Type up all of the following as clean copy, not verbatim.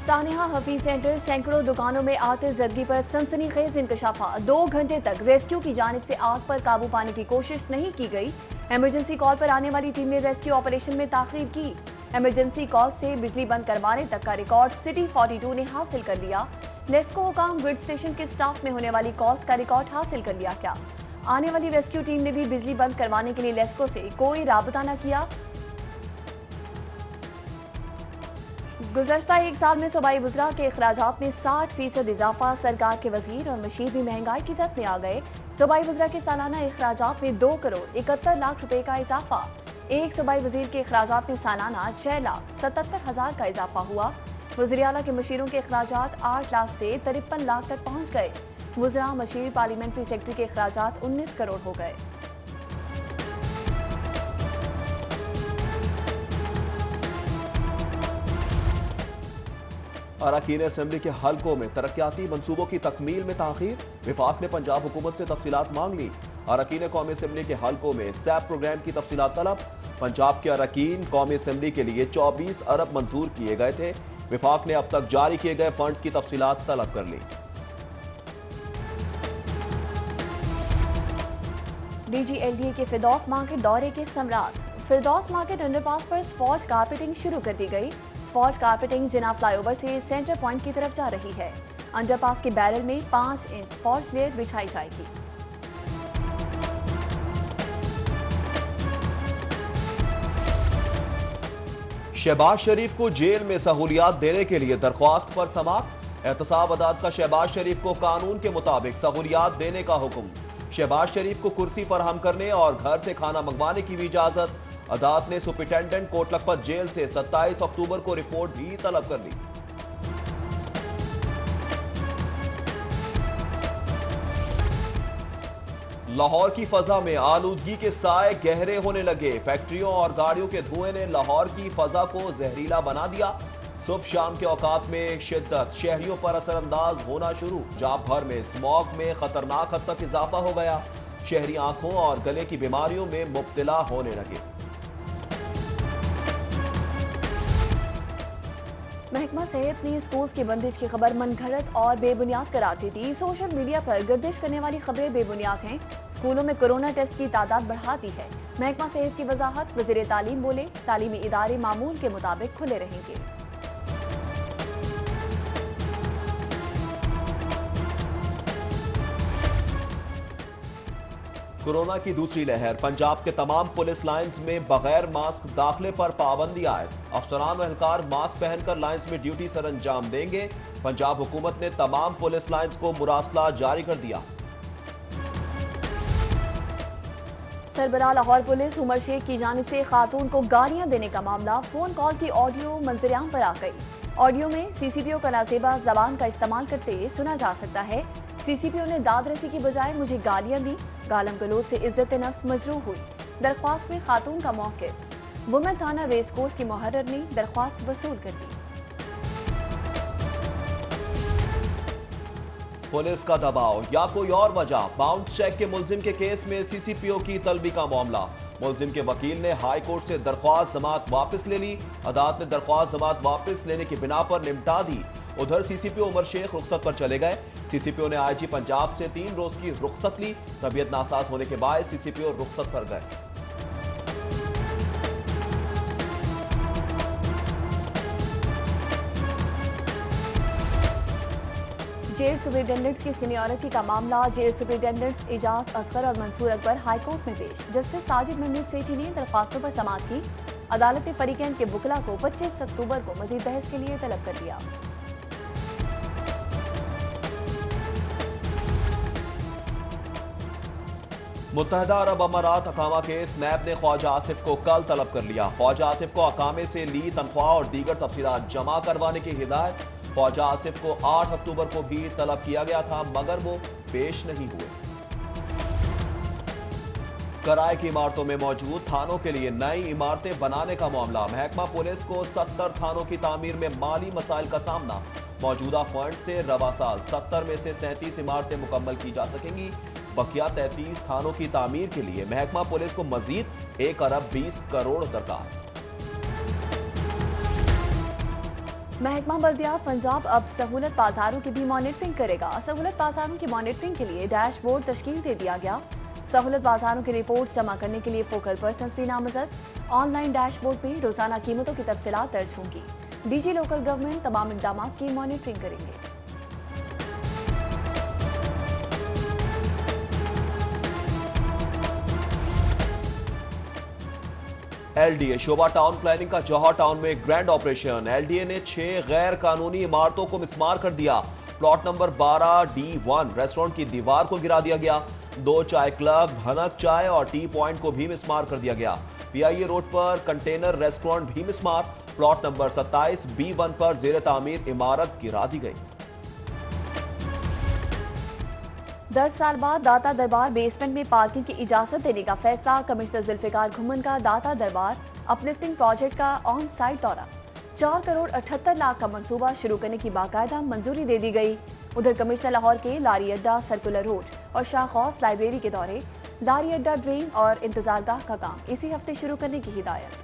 Sania Hafeez centre सैकड़ों दुकानों में आतिशज़दगी पर सनसनीखेज इंकशाफा। 2 घंटे तक रेस्क्यू की जानिब से आग पर काबू पाने की कोशिश नहीं की गई। इमरजेंसी कॉल पर आने वाली टीम ने रेस्क्यू ऑपरेशन में ताखीर की। इमरजेंसी कॉल से बिजली बंद करवाने तक का रिकॉर्ड सिटी 42 ने हासिल कर लिया। लेस्को हुकाम ग्रिड स्टेशन के स्टाफ में होने वाली कॉल्स का रिकॉर्ड हासिल कर लिया। क्या आने वाली रेस्क्यू टीम ने भी बिजली बंद करवाने के लिए लेस्को से कोई राबता न किया। गुज़श्ता एक साल में सूबाई वज़रा के अखराजात में 60% इजाफा। सरकार के वजीर और मशीर भी महंगाई की जद में आ गए। सूबाई वज़रा के सालाना अखराजात में 2 करोड़ 71 लाख रुपए का इजाफा। एक सूबाई वजीर के अखराजात में सालाना 6,77,000 का इजाफा हुआ। वज़ीर आला के मशीरों के अखराजात 8 लाख से 53 लाख तक पहुँच गए। वज़रा मशीर पार्लियामेंट्री सेक्रेटरी के अखराजात 19 करोड़ हो गए। अरकान असेंबली के हलकों में तरक्याती मंसूबों की तकमील में ताखीर। विफाक ने पंजाब हुकूमत से तफसीलात मांग ली। अरकान कौमी असेंबली के हलकों में सैप प्रोग्राम की तफसीलात तलब। पंजाब के अरकान कौमी असेंबली के लिए 24 अरब मंजूर किए गए थे। विफाक ने अब तक जारी किए गए फंड्स की तफसीलात तलब कर ली। DGLDA के फिरदौस मार्केट दौरे के समरात। फिरदौस मार्केट अंडरपास पर स्पॉट कारपेटिंग शुरू कर दी गई। स्पॉट कारपेटिंग जिना फ्लाईओवर से सेंटर पॉइंट की तरफ जा रही है। अंडरपास के बैरल में 5 इंच स्पॉट लेयर बिछाई जाएगी। शहबाज शरीफ को जेल में सहूलियात देने के लिए दरख्वास्त पर समाअत। एहतसाब अदालत का शहबाज शरीफ को कानून के मुताबिक सहूलियात देने का हुक्म। शहबाज शरीफ को कुर्सी फराहम करने और घर से खाना मंगवाने की भी इजाजत। अदालत ने सुपरिटेंडेंट कोट लखपत जेल से 27 अक्टूबर को रिपोर्ट भी तलब कर ली। लाहौर की फजा में आलूदगी के साए गहरे होने लगे। फैक्ट्रियों और गाड़ियों के धुएं ने लाहौर की फजा को जहरीला बना दिया। सुबह शाम के औकात में शिद्दत शहरियों पर असरअंदाज होना शुरू। जाप भर में स्मॉग में खतरनाक हद तक इजाफा हो गया। शहरी आंखों और गले की बीमारियों में मुब्तला होने लगे। महकमा सेहत ने स्कूल की बंदिश की खबर मनगढ़ंत और बेबुनियाद करार दी थी। सोशल मीडिया पर गर्दिश करने वाली खबरें बेबुनियाद हैं। स्कूलों में कोरोना टेस्ट की तादाद बढ़ा दी है। महकमा सेहत की वजाहत। वज़ीर तालीम बोले, तालीमी इदारे मामूल के मुताबिक खुले रहेंगे। कोरोना की दूसरी लहर। पंजाब के तमाम पुलिस लाइंस में बगैर मास्क दाखिले पर पाबंदी आए। अफसरान व एहलकार मास्क पहनकर लाइंस में ड्यूटी सर अंजाम देंगे। पंजाब हुकूमत ने तमाम पुलिस लाइंस को मुरासला जारी कर दिया। सरबराह लाहौर पुलिस उमर शेख की जानिब से खातून को गालियां देने का मामला। फोन कॉल की ऑडियो मंजरेआम पर आ गई। ऑडियो में सीसीपीओ का नाजेबा जबान का इस्तेमाल करते सुना जा सकता है। सीसीपीओ ने दाद रसी की बजाय मुझे गालियां दी। गालम गलोच से इज्जत नफ्स मजरूह हुई। दरख्वास्त में खातून का मौक़िफ़। वुमेन थाना रेस कोर्स की मुहर्रर ने दरख्वास्त वसूल कर दी। पुलिस का दबाव या कोई और वजह। बाउंस चेक के मुलजिम के केस में सीसीपीओ की तलबी का मामला। मुलजिम के वकील ने हाई कोर्ट से दरख्वास्त जमात वापस ले ली। अदालत ने दरख्वास्त जमात वापस लेने की बिना पर निपटा दी। उधर सीसीपीओ उमर शेख रुखसत पर चले गए। सीसीपीओ ने आईजी पंजाब से 3 रोज की रुखसत ली। तबीयत नासाज होने के बाद सीसीपीओ रुखसत पर गए। जेल सुपरिटेंडेंट्स की सीनियरिटी का मामला। जेल सुपरिटेंडेंट्स एजाज असगर और मंसूर अकबर हाईकोर्ट में पेश। जस्टिस साजिद महमूद सेठी ने दरख्वास्तों पर समाअत की। अदालत ने फरीकैन के वकला को 25 अक्टूबर को मजीद बहस के लिए तलब कर दिया। मुत्तहदा अरब अमारात अकामा केस। नैब ने ख्वाजा आसिफ को कल तलब कर लिया। ख्वाजा आसिफ को अकामे से ली तनख्वाह और दीगर तफसीलात जमा करवाने की हिदायत। ख्वाजा आसिफ को 8 अक्टूबर को भी तलब किया गया था मगर वो पेश नहीं हुए। किराए की इमारतों में मौजूद थानों के लिए नई इमारतें बनाने का मामला। महकमा पुलिस को 70 थानों की तामीर में माली मसाइल का सामना। मौजूदा फंड से रवा साल 70 में से 37 इमारतें मुकम्मल की जा सकेंगी। बकिया 33 थानों की तामीर के लिए महकमा पुलिस को मजीद 1 अरब 20 करोड़ दरकार। महकमा बल्दियात पंजाब अब सहूलत बाजारों की भी मॉनिटरिंग करेगा। सहूलत बाजारों की मॉनिटरिंग के लिए डैशबोर्ड तश्कील दे दिया गया। सहूलत बाजारों की रिपोर्ट जमा करने के लिए फोकल पर्सन्स भी नामजद। ऑनलाइन डैशबोर्ड में रोजाना कीमतों की तफसीलात दर्ज होंगी। डीजी लोकल गवर्नमेंट तमाम इक़दाम की मॉनिटरिंग करेंगे। एलडीए शोभा टाउन प्लानिंग का जौहर टाउन में ग्रैंड ऑपरेशन। एलडीए ने 6 गैर कानूनी इमारतों को मिसमार कर दिया। प्लॉट नंबर 12D1 रेस्टोरेंट की दीवार को गिरा दिया गया। 2 चाय क्लब, भनक चाय और टी पॉइंट को भी मिसमार कर दिया गया। पीआईए रोड पर कंटेनर रेस्टोरेंट भी मिसमार। प्लॉट नंबर 27B1 पर जेर तामीर इमारत गिरा दी गई। 10 साल बाद दाता दरबार बेसमेंट में पार्किंग की इजाजत देने का फैसला। कमिश्नर जुल्फिकार घुमन का दाता दरबार अपलिफ्टिंग प्रोजेक्ट का ऑन साइट दौरा। 4 करोड़ 78 लाख का मंसूबा शुरू करने की बाकायदा मंजूरी दे दी गई। उधर कमिश्नर लाहौर के लारी अड्डा, सर्कुलर रोड और शाहखौस लाइब्रेरी के दौरे। लारी अड्डा ड्रेन और इंतजारगाह का काम इसी हफ्ते शुरू करने की हिदायत।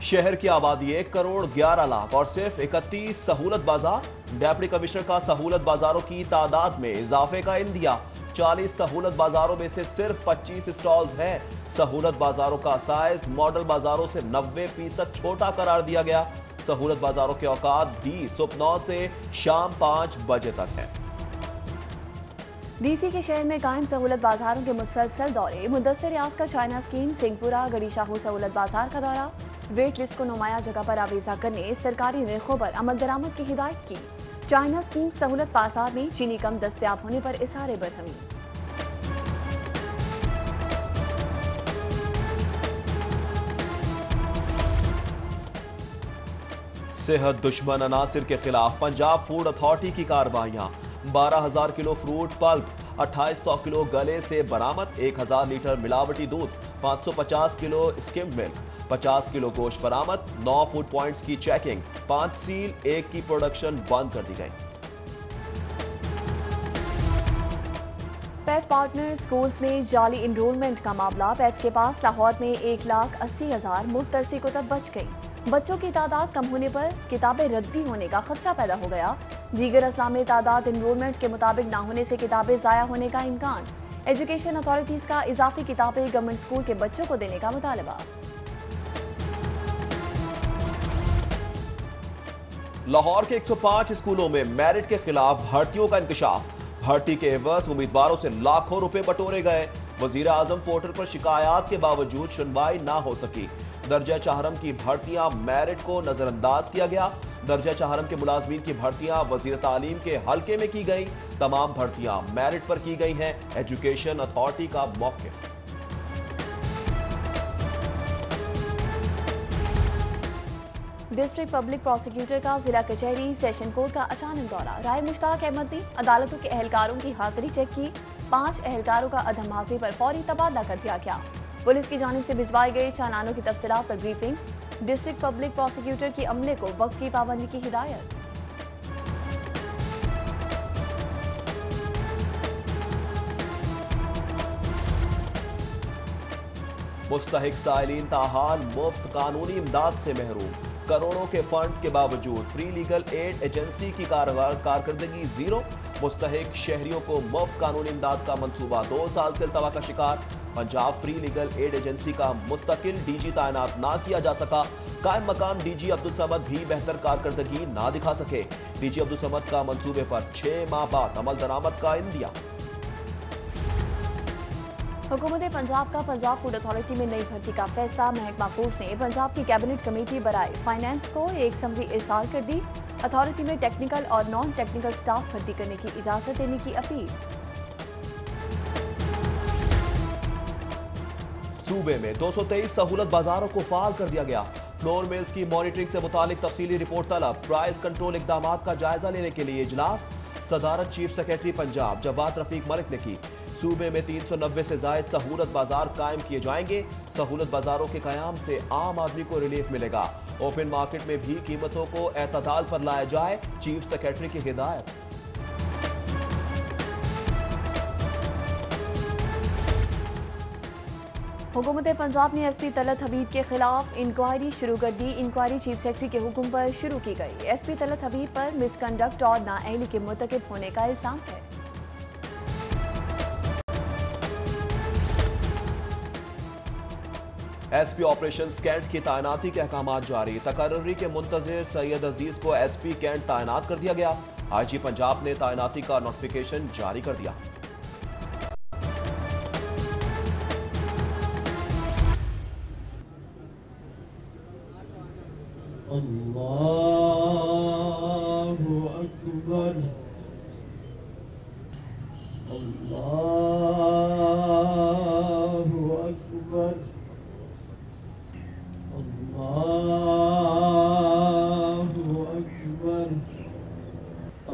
शहर की आबादी 1 करोड़ 11 लाख और सिर्फ 31 सहूलत बाजार। डेप्टी कमिश्नर का सहूलत बाजारों की तादाद में इजाफे का इंदिया। 40 सहूलत बाजारों में से सिर्फ 25 स्टॉल्स हैं। सहूलत बाजारों का साइज मॉडल बाजारों से 90% छोटा करार दिया गया। सहूलत बाजारों के औकात भी सुबह 9 से शाम 5 बजे तक है। डीसी के शहर में कायम सहूलत बाजारों के मुसलसल दौरे। मुदस्सिर रियाज का चाइना स्कीम, सिंहपुरा गड़ी शाहू सहूलत बाजार का दौरा। रेट लिस्ट को नुमाया जगह पर आवेजा करने, सरकारी निर्खों पर अमल दरामद की हिदायत की। चाइना स्कीम सहूलत बाजार में चीनी कम दस्तयाब होने पर इजहार बरहमी। सेहत दुश्मन अनासिर के खिलाफ पंजाब फूड अथॉरिटी की कार्रवाइयां। 12,000 किलो फ्रूट पल्प, 2800 किलो गले से बरामद, 1000 लीटर मिलावटी दूध, 550 किलो स्किम्ड मिल्क, 50 किलो गोश्त बरामद। 9 फूड पॉइंट्स की चेकिंग, 5 सील, 1 की प्रोडक्शन बंद कर दी गई। पैथ पार्टनर स्कूल्स में जाली इनरोलमेंट का मामला। पैथ के पास लाहौर में 1,80,000 मुफ्त दरसी कुतब बच गई। बच्चों की तादाद कम होने पर किताबें रद्दी होने का खदशा पैदा हो गया। दीगर अजला में तादाद इनरोलमेंट के मुताबिक ना होने से किताबें जाया होने का इम्कान। एजुकेशन अथॉरिटीज का इजाफी किताबें गवर्नमेंट स्कूल के बच्चों को देने का मुतालबा। लाहौर के 105 स्कूलों में मेरिट के खिलाफ भर्तियों का इंकशाफ। भर्ती के एवज उम्मीदवारों से लाखों रुपए बटोरे गए। वजीर आजम पोर्टल पर शिकायत के बावजूद सुनवाई ना हो सकी। दर्जा चाहरम की भर्तियां मेरिट को नजरअंदाज किया गया। दर्जा चाहरम के मुलाजमीन की भर्तियां वजीर तालीम के हल्के में की गई। तमाम भर्तियां मेरिट पर की गई हैं। एजुकेशन अथॉरिटी का मौक़िफ़। डिस्ट्रिक्ट पब्लिक प्रोसिक्यूटर का जिला कचहरी सेशन कोर्ट का अचानक दौरा। राय मुश्ताक अहमद ने अदालतों के एहलकारों की हाजिरी चेक की। 5 एहलकारों का अदम हाजिरी पर फौरी तबादला कर दिया गया। पुलिस की जानिब से भिजवाई गई चालानों की तफसीलात पर ब्रीफिंग। डिस्ट्रिक्ट पब्लिक प्रोसिक्यूटर की अमले को वक्त की पाबंदी की हिदायत। मुस्तहिक साइलिन ताहाल मुफ्त कानूनी इमदाद से महरूम। करोड़ों के फंड्स के बावजूद फ्री लीगल एड एजेंसी की कारकर्दगी जीरो। मुस्तहिक शहरियों को मुफ्त कानूनी इमदाद का मंसूबा 2 साल से अल्तवा का शिकार। Punjab free legal ad agency का मुस्तकिल डीजी तैनात ना किया जा सका। कायम मकाम डीजी अब्दुल समद भी बेहतर कारकर्दगी ना दिखा सके। डीजी अब्दुल समद का मंसूबे पर 6 माह बाद अमल दरामद का इंदिया। हुकूमत पंजाब का पंजाब फूड अथॉरिटी में नई भर्ती का फैसला। महकमा फूड ने पंजाब की कैबिनेट कमेटी बराए फाइनेंस को एक समरी इरसाल कर दी। अथॉरिटी में टेक्निकल और नॉन टेक्निकल स्टाफ भर्ती करने की इजाजत देने की अपील। सूबे में 223 सहूलत बाजारों को फाल कर दिया गया। फ्लोर मिल्स की मॉनिटरिंग से मुतालिक तफसीली रिपोर्ट तलब। प्राइस कंट्रोल इकदामात का जायजा लेने के लिए इजलास। सदारत चीफ सेक्रेटरी पंजाब जवाद रफीक मलिक ने की। सूबे में 390 से जायद सहूलत बाजार कायम किए जाएंगे। सहूलत बाजारों के कयाम से आम आदमी को रिलीफ मिलेगा। ओपन मार्केट में भी कीमतों को एतदाल पर लाया जाए, चीफ सेक्रेटरी की हिदायत। हुकूमत पंजाब ने एसपी तलत हबीब के खिलाफ इंक्वायरी शुरू कर दी। इंक्वायरी चीफ सेक्रेटरी के हुक्म पर शुरू की गई। एसपी तलत हबीब पर मिसकंडक्ट और नाअहली के मुर्तकिब होने का इल्जाम है। एसपी ऑपरेशन कैंट की तैनाती के अहकाम जारी। तकर्री के मुंतजिर सैयद अजीज को एसपी कैंट तैनात कर दिया गया। आईजी पंजाब ने तैनाती का नोटिफिकेशन जारी कर दिया। अल्लाहु अकबर, अल्लाहु अकबर, अल्लाहु अकबर,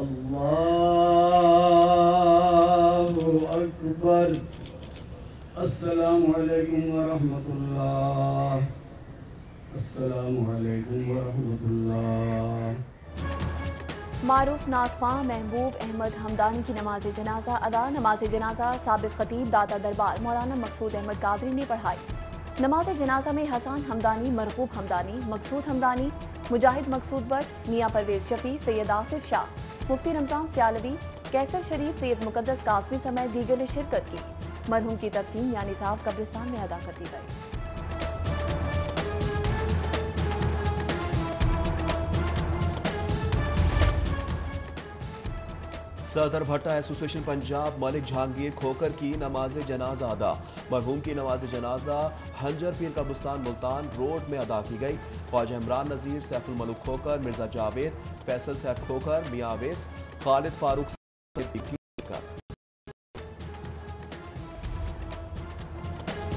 अल्लाहु अकबर। अस्सलामु अलैकुम व रहमतुल्लाह। अस्सलामु अलैकुम व रहमतुल्लाह। मारूफ नातख्वां महबूब अहमद हमदानी की नमाज जनाजा अदा। नमाज जनाजा साबिक खतीब दाता दरबार मौलाना मकसूद अहमद कादरी ने पढ़ाई। नमाज जनाजा में हसन हमदानी, मरगूब हमदानी, मकसूद हमदानी, मुजाहिद मकसूद बट, मियाँ परवेज शफी, सैयद आसिफ शाह, मुफ्ती रमजान सियालवी, कैसर शरीफ, सैयद मुकद्दस कासमी समेत दीगर ने शिरकत की। मरहूम की तदफीन यानी साहब कब्रिस्तान में अदा कर दी गई। सदर भट्टा एसोसिएशन पंजाब मलिक जहांगीर खोकर की नमाज जनाजा अदा। मरहूम की नमाज जनाजा हंजर पीर कब्रिस्तान मुल्तान रोड में अदा की गई। ख्वाजा इमरान नजीर, सैफुल मलूक खोकर, मिर्जा जावेद, फैसल सैफ खोकर, मियां अवेस, खालिद फारूक।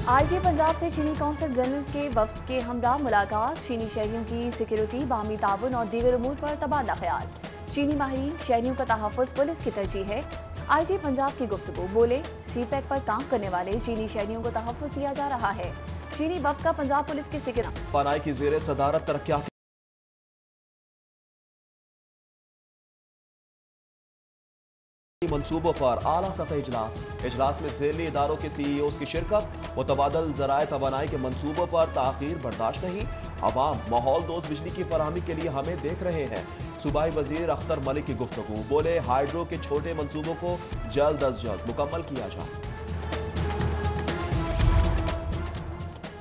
आईजी पंजाब से चीनी कौंसल जनरल के वफ्द के हमरा मुलाकात। चीनी शहरियों की सिक्योरिटी, बामी ताउन और दीगर उमूर पर तबादला ख्याल। चीनी माहिरीन शहरियों का तहफ़्फ़ुज़ पुलिस की तरजीह है। आईजी पंजाब की गुफ्तगू। बोले सीपैक पर काम करने वाले चीनी शहरियों को तहफ़्फ़ुज़ दिया जा रहा है। चीनी वफ्द का पंजाब पुलिस की सिक्योरिटी पनाई की ज़ेरे सदारत तरक्याती मंसूबों पर आला सतह इजलास में ज़ेली इदारों के सीईओ की शिरकत। मुतबादल ज़राए तवानाई के मंसूबों पर ताख़ीर बर्दाश्त नहीं। अवाम माहौल दोस्त बिजली की फराहमी के लिए हमें देख रहे हैं। सूबाई वजीर अख्तर मलिक की गुफ्तगू। बोले हाइड्रो के छोटे मंसूबों को जल्द अज जल्द मुकम्मल किया जाए।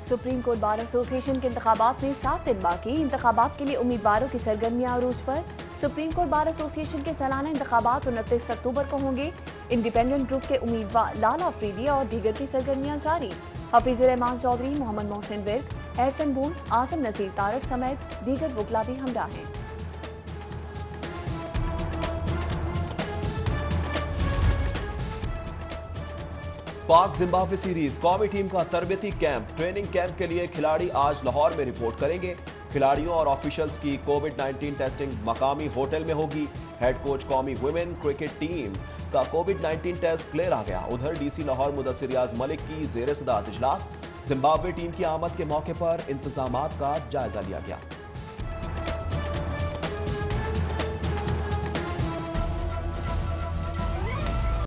सुप्रीम कोर्ट बार एसोसिएशन के इंतखाबात में 7 दिन बाकी। इंतखाबात के लिए उम्मीदवारों की सरगर्मियां अरूज पर। सुप्रीम कोर्ट बार एसोसिएशन के सालाना इंतखाबात 29 अक्टूबर को होंगे। इंडिपेंडेंट ग्रुप के उम्मीदवार लाला अफरीदी और दीगर की सरगर्मियां जारी। हफीजुर रहमान चौधरी, मोहम्मद मोहसिन विर्क, एहसन बून, आजम नजीर तारक समेत दीगर वकला भी हमरा हैं। पाक जिम्बाब्वे सीरीज कौमी टीम का तरबियती कैंप। ट्रेनिंग कैंप के लिए खिलाड़ी आज लाहौर में रिपोर्ट करेंगे। खिलाड़ियों और ऑफिशियल्स की कोविड-19 टेस्टिंग मकामी होटल में होगी। हेड कोच कौमी वुमेन क्रिकेट टीम का कोविड-19 टेस्ट क्लियर आ गया। उधर डीसी लाहौर मुदस्सिर रियाज मलिक की जेर सदारत इजलास। जिम्बाब्वे टीम की आमद के मौके पर इंतजामात का जायजा लिया गया।